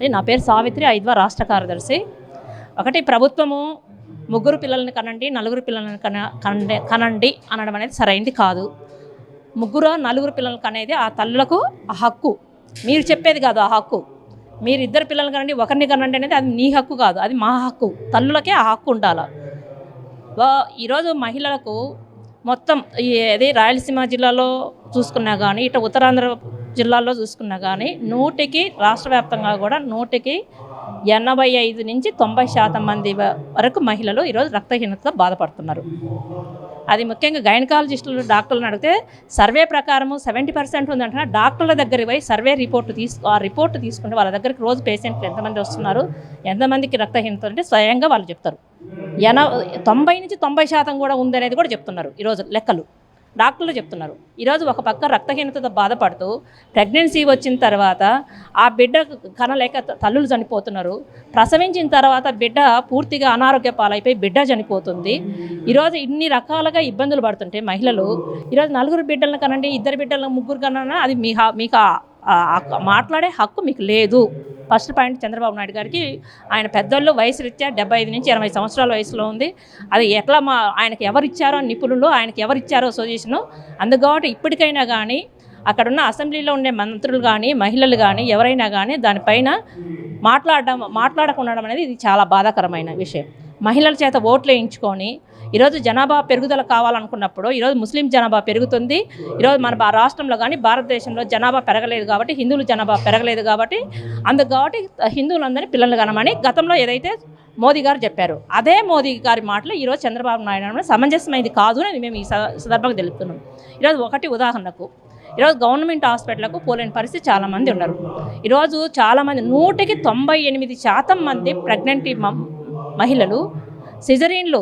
నా పేరు సావిత్రి, ఐద్వా రాష్ట్ర కార్యదర్శి. ఒకటి ప్రభుత్వము ముగ్గురు పిల్లల్ని కనండి, నలుగురు పిల్లల్ని కనండి అనడం అనేది సరైనది కాదు. ముగ్గురు నలుగురు పిల్లలు కనేది ఆ తల్లులకు ఆ హక్కు. మీరు చెప్పేది కాదు ఆ హక్కు. మీరు ఇద్దరు పిల్లల్ని కనండి, ఒకరిని కనండి అనేది అది నీ హక్కు కాదు, అది మా హక్కు. తల్లులకే ఆ హక్కు ఉండాలి. ఈరోజు మహిళలకు మొత్తం ఏది రాయలసీమ జిల్లాలో చూసుకున్నా కానీ, ఇటు ఉత్తరాంధ్ర జిల్లాల్లో చూసుకున్నా కానీ, రాష్ట్ర వ్యాప్తంగా కూడా 85 నుంచి 90% మంది వరకు మహిళలు ఈరోజు రక్తహీనతతో బాధపడుతున్నారు. అది ముఖ్యంగా గైనకాలజిస్టులు, డాక్టర్లను అడిగితే సర్వే ప్రకారము 70% ఉందంటే డాక్టర్ల దగ్గరికి పోయి సర్వే ఆ రిపోర్ట్ తీసుకుంటే వాళ్ళ దగ్గరికి రోజు పేషెంట్లు ఎంతమంది వస్తున్నారు, ఎంతమందికి రక్తహీనత అంటే స్వయంగా వాళ్ళు చెప్తారు. 90 నుంచి 90% కూడా ఉందనేది కూడా చెప్తున్నారు ఈరోజు లెక్కలు. డాక్టర్లు చెప్తున్నారు. ఈరోజు ఒక పక్క రక్తహీనతతో బాధపడుతూ ప్రెగ్నెన్సీ వచ్చిన తర్వాత ఆ బిడ్డ కనలేక తల్లులు చనిపోతున్నారు. ప్రసవించిన తర్వాత బిడ్డ పూర్తిగా అనారోగ్య పాలైపోయి బిడ్డ చనిపోతుంది. ఈరోజు ఇన్ని రకాలుగా ఇబ్బందులు పడుతుంటే మహిళలు ఈరోజు నలుగురు బిడ్డలను కనండి, ఇద్దరు బిడ్డలను ముగ్గురు కన్నా అది మీకు మాట్లాడే హక్కు మీకు లేదు. ఫస్ట్ పాయింట్ చంద్రబాబు నాయుడు గారికి, ఆయన పెద్దోళ్ళు వయసు రీత్యా 75 నుంచి 80 సంవత్సరాల వయసులో ఉంది. అది ఎట్లా ఆయనకి ఎవరిచ్చారో నిపుణులు, ఆయనకి ఎవరిచ్చారో సొల్యూషను. అందుకని ఇప్పటికైనా కానీ అక్కడున్న అసెంబ్లీలో ఉండే మంత్రులు కానీ, మహిళలు కానీ ఎవరైనా కానీ దానిపైన మాట్లాడకుండా అనేది ఇది చాలా బాధాకరమైన విషయం. మహిళల చేత ఓట్లు వేయించుకొని ఈరోజు జనాభా పెరుగుదల కావాలనుకున్నప్పుడు ఈరోజు ముస్లిం జనాభా పెరుగుతుంది. ఈరోజు మన రాష్ట్రంలో కానీ భారతదేశంలో జనాభా పెరగలేదు కాబట్టి, హిందువుల జనాభా పెరగలేదు కాబట్టి, కాబట్టి హిందువులందరినీ పిల్లలు కనమని గతంలో ఏదైతే మోదీ గారు చెప్పారు, అదే మోదీ గారి మాటలు ఈరోజు చంద్రబాబు నాయుడు సమంజసమైంది కాదు అని మేము ఈ సందర్భంగా తెలుపుతున్నాం. ఈరోజు ఒకటి ఉదాహరణకు, ఈరోజు గవర్నమెంట్ హాస్పిటల్కు పోలేని పరిస్థితి చాలామంది ఉన్నారు. ఈరోజు చాలామంది 98% మంది ప్రెగ్నెంట్ మహిళలు సిజరీన్లు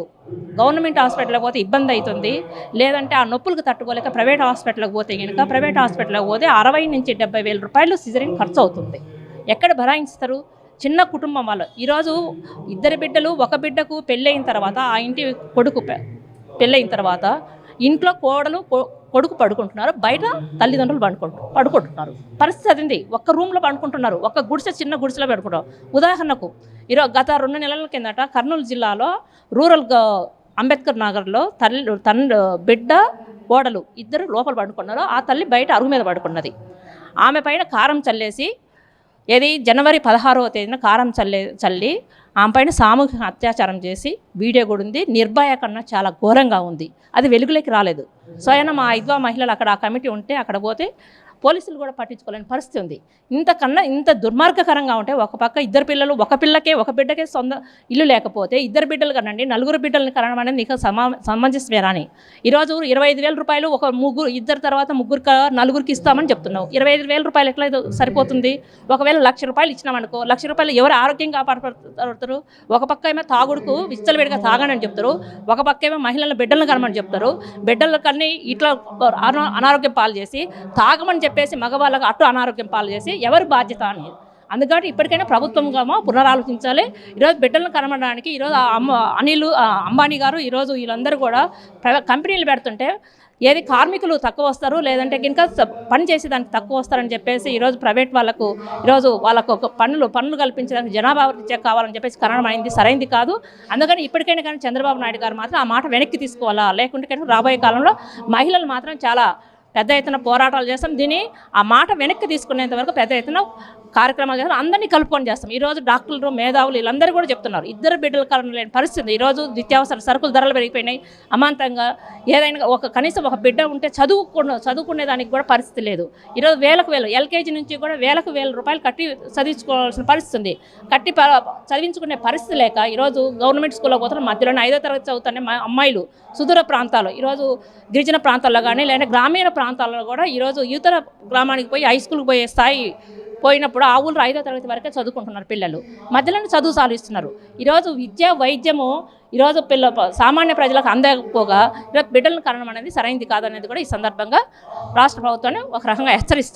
గవర్నమెంట్ హాస్పిటల్కి పోతే ఇబ్బంది అవుతుంది. లేదంటే ఆ నొప్పులకు తట్టుకోలేక ప్రైవేట్ హాస్పిటల్కి పోతే కనుక ప్రైవేట్ హాస్పిటల్కి పోతే 60 నుంచి 70 వేల రూపాయలు సిజరీన్ ఖర్చు అవుతుంది. ఎక్కడ భరాయిస్తారు? చిన్న కుటుంబం వాళ్ళు. ఈరోజు ఇద్దరు బిడ్డలు, ఒక బిడ్డకు పెళ్ళయిన తర్వాత ఆ ఇంటి కొడుకు పెళ్ళయిన తర్వాత ఇంట్లో కొడుకు పడుకుంటున్నారు, బయట తల్లిదండ్రులు పడుకుంటున్నారు. పరిస్థితి అదింది. ఒక్క రూమ్లో పడుకుంటున్నారు, ఒక్క చిన్న గుడిసెలో పడుకుంటారు. ఉదాహరణకు గత 2 నెలల కిందట కర్నూలు జిల్లాలో రూరల్ అంబేద్కర్ నగర్లో బిడ్డ కోడలు ఇద్దరు లోపల పడుకున్నారు. ఆ తల్లి బయట అరుగు మీద పడుకున్నది. ఆమె పైన కారం చల్లేసి, జనవరి 16వ తేదీన కారం చల్లి ఆమె పైన సామూహిక అత్యాచారం చేసి వీడియో కూడా ఉంది. నిర్భయ కన్నా చాలా ఘోరంగా ఉంది. అది వెలుగులోకి రాలేదు. స్వయం మా ఐద్వా మహిళలు అక్కడ ఆ కమిటీ ఉంటే అక్కడ పోతే పోలీసులు కూడా పట్టించుకోలేని పరిస్థితి ఉంది. ఇంత దుర్మార్గకరంగా ఉంటే ఒక పక్క ఇద్దరు పిల్లలు, ఒక బిడ్డకే సొంత ఇల్లు లేకపోతే ఇద్దరు బిడ్డలు కనండి, నలుగురు బిడ్డలను కనడం అనేది నీకు సమంజసమేనా అని ఈరోజు 25,000 రూపాయలు ఒక ఇద్దరు తర్వాత నలుగురికి ఇస్తామని చెప్తున్నావు. 25,000 రూపాయలు ఎట్లా సరిపోతుంది? ఒకవేళ ₹1,00,000 ఇచ్చినామనుకో, ₹1,00,000 ఎవరు ఆరోగ్యంగా కాపాడతారు? ఒక పక్క ఏమో తాగుడుకు విచ్చలవిడిగా తాగనని చెప్తారు, ఒక పక్క ఏమో మహిళల బిడ్డలను కనమని చెప్తారు. బిడ్డల కన్నీ ఇట్లా అనారోగ్యం పాలు చేసి తాగమని చెప్పేసి మగవాళ్ళకు అటు అనారోగ్యం పాలు చేసి ఎవరు బాధ్యత అని. అందుకని ఇప్పటికైనా ప్రభుత్వంగా పునరాలోచించాలి. ఈరోజు బిడ్డలను కనమడానికి ఈరోజు అంబానీ గారు ఈరోజు వీళ్ళందరూ కూడా కంపెనీలు పెడుతుంటే కార్మికులు తక్కువ వస్తారు, లేదంటే కనుక పని చేసేదానికి తక్కువ వస్తారని చెప్పేసి ఈరోజు ప్రైవేట్ వాళ్ళకు ఒక పనులు కల్పించడానికి జనాభా కావాలని చెప్పేసి కనడం అయింది సరైనది కాదు. అందుకని ఇప్పటికైనా కానీ చంద్రబాబు నాయుడు గారు మాత్రం ఆ మాట వెనక్కి తీసుకోవాలా, లేకుంటే కనుక రాబోయే కాలంలో మహిళలు మాత్రం చాలా పెద్ద ఎత్తున పోరాటాలు చేస్తాం. ఆ మాట వెనక్కి తీసుకునేంత వరకు పెద్ద ఎత్తున కార్యక్రమాలు చేస్తాం. అందరినీ కలుపుకొని చేస్తాం. ఈరోజు డాక్టర్లు, మేధావులు వీళ్ళందరూ కూడా చెప్తున్నారు, ఇద్దరు బిడ్డల కారణం లేని పరిస్థితి. ఈరోజు నిత్యావసర సరుకుల ధరలు పెరిగిపోయినాయి అమాంతంగా. కనీసం ఒక బిడ్డ ఉంటే చదువుకునేదానికి కూడా పరిస్థితి లేదు. ఈరోజు వేలకు ఎల్కేజీ నుంచి కూడా వేలకు రూపాయలు కట్టి చదివించుకోవాల్సిన పరిస్థితి ఉంది. చదివించుకునే పరిస్థితి లేక ఈరోజు గవర్నమెంట్ స్కూల్లో పోతున్న మధ్యలోనే 5వ తరగతి చదువుతానే అమ్మాయిలు సుదూర ప్రాంతాలు, ఈరోజు గిరిజన ప్రాంతాల్లో కానీ లేదా గ్రామీణ ప్రాంతాల్లో కూడా ఈరోజు యువతర గ్రామానికి పోయి హై స్కూల్కి పోయే స్థాయి పోయినప్పుడు ఆ ఊళ్ళో 5వ తరగతి వరకే చదువుకుంటున్నారు పిల్లలు. మధ్యలోనే చదువు సాధిస్తున్నారు. ఈరోజు విద్య, వైద్యము ఈరోజు సామాన్య ప్రజలకు అందకపోగా ఈరోజు బిడ్డలను కనడం అనేది సరైనది కాదనేది కూడా ఈ సందర్భంగా రాష్ట్ర ప్రభుత్వాన్ని ఒక రకంగా హెచ్చరిస్తుంది.